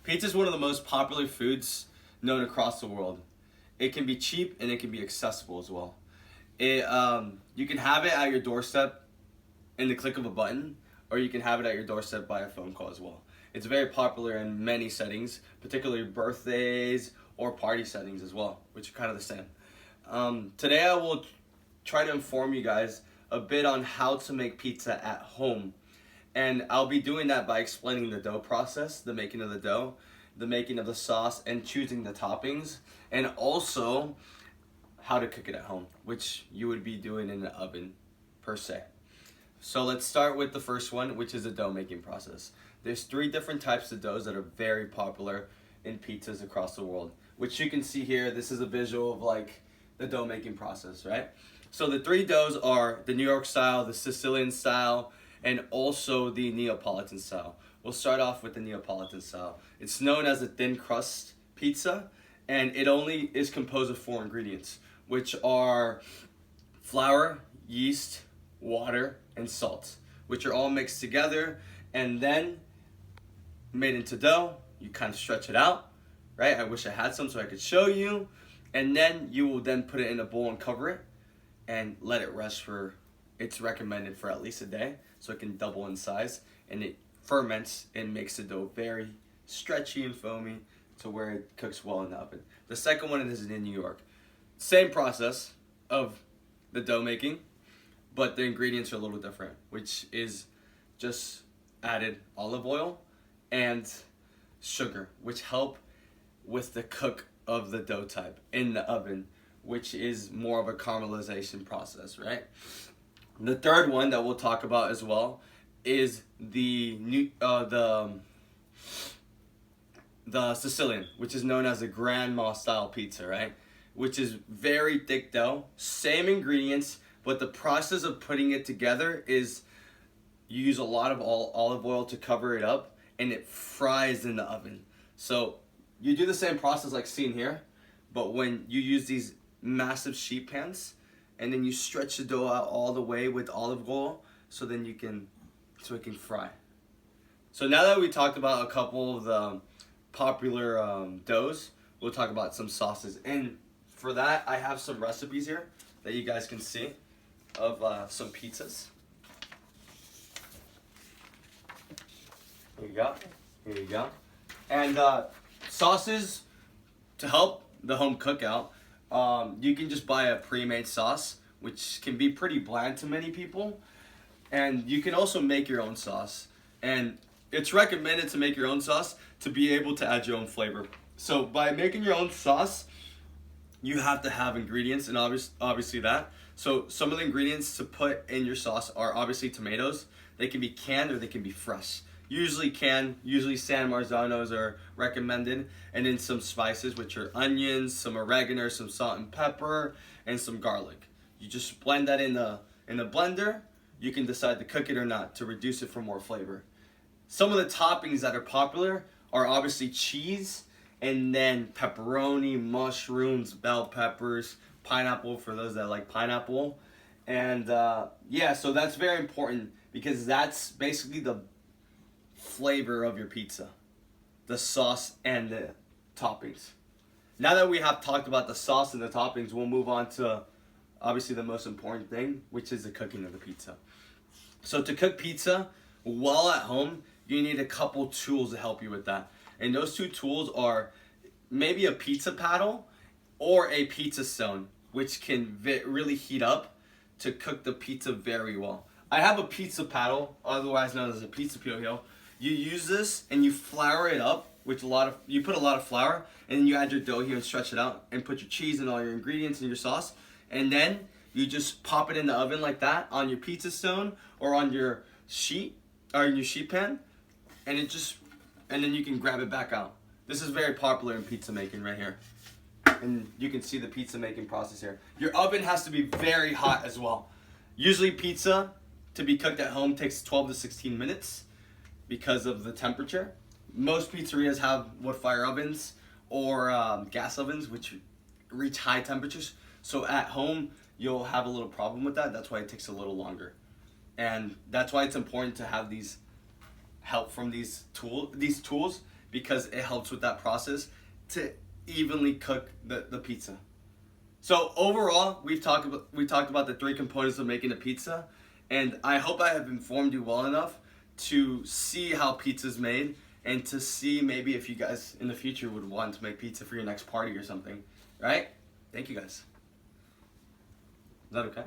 Pizza is one of the most popular foods known across the world. It can be cheap and it can be accessible as well. You can have it at your doorstep in the click of a button, or you can have it at your doorstep by a phone call as well. It's very popular in many settings, particularly birthdays or party settings as well, which are kind of the same. Today I will try to inform you guys a bit on how to make pizza at home. And I'll be doing that by explaining the dough process, the making of the dough, the making of the sauce, and choosing the toppings, and also how to cook it at home, which you would be doing in the oven per se. So let's start with the first one, which is the dough making process. There's 3 different types of doughs that are very popular in pizzas across the world, which you can see here. This is a visual of like the dough making process, right? So the 3 doughs are the New York style, the Sicilian style, and also the Neapolitan style. We'll start off with the Neapolitan style. It's known as a thin crust pizza, and it only is composed of 4 ingredients, which are flour, yeast, water, and salt, which are all mixed together and then made into dough. You kind of stretch it out, right? I wish I had some so I could show you. And then you will then put it in a bowl and cover it and let it rest for, it's recommended for at least a day, so it can double in size, and it ferments and makes the dough very stretchy and foamy to where it cooks well in the oven. The second one is in New York. Same process of the dough making, but the ingredients are a little different, which is just added olive oil and sugar, which help with the cook of the dough type in the oven, which is more of a caramelization process, right? The third one that we'll talk about as well is the Sicilian, which is known as a grandma style pizza, right? Which is very thick dough, same ingredients, but the process of putting it together is you use a lot of olive oil to cover it up, and it fries in the oven. So you do the same process like seen here, but when you use these massive sheet pans, and then you stretch the dough out all the way with olive oil, so then it can fry. So now that we talked about a couple of the popular doughs, we'll talk about some sauces. And for that, I have some recipes here that you guys can see of some pizzas. Here you go. Here you go. And sauces to help the home cookout. You can just buy a pre-made sauce, which can be pretty bland to many people. And you can also make your own sauce. And it's recommended to make your own sauce to be able to add your own flavor. So by making your own sauce, you have to have ingredients, and obviously that. So some of the ingredients to put in your sauce are obviously tomatoes. They can be canned or they can be fresh. Usually canned, usually San Marzanos are recommended, and then some spices, which are onions, some oregano, some salt and pepper, and some garlic. You just blend that in the blender. You can decide to cook it or not to reduce it for more flavor. Some of the toppings that are popular are obviously cheese, and then pepperoni, mushrooms, bell peppers, pineapple for those that like pineapple. And yeah, so that's very important because that's basically the flavor of your pizza, the sauce and the toppings. Now that we have talked about the sauce and the toppings, we'll move on to obviously the most important thing, which is the cooking of the pizza. So to cook pizza while at home, you need a couple tools to help you with that. And those 2 tools are maybe a pizza paddle or a pizza stone, which can really heat up to cook the pizza very well. I have a pizza paddle, otherwise known as a pizza peel. You use this and you flour it up with you put a lot of flour, and then you add your dough here and stretch it out and put your cheese and all your ingredients and your sauce, and then you just pop it in the oven like that on your pizza stone or on your sheet or in your sheet pan, and then you can grab it back out. This is very popular in pizza making right here. And you can see the pizza making process here. Your oven has to be very hot as well. Usually pizza to be cooked at home takes 12 to 16 minutes because of the temperature. Most pizzerias have wood fire ovens or gas ovens, which reach high temperatures. So at home, you'll have a little problem with that. That's why it takes a little longer. And that's why it's important to have these help from these tools, because it helps with that process to evenly cook the pizza. So overall, we talked about the 3 components of making a pizza, and I hope I have informed you well enough to see how pizza's made and to see maybe if you guys in the future would want to make pizza for your next party or something, right? Thank you guys. Is that okay?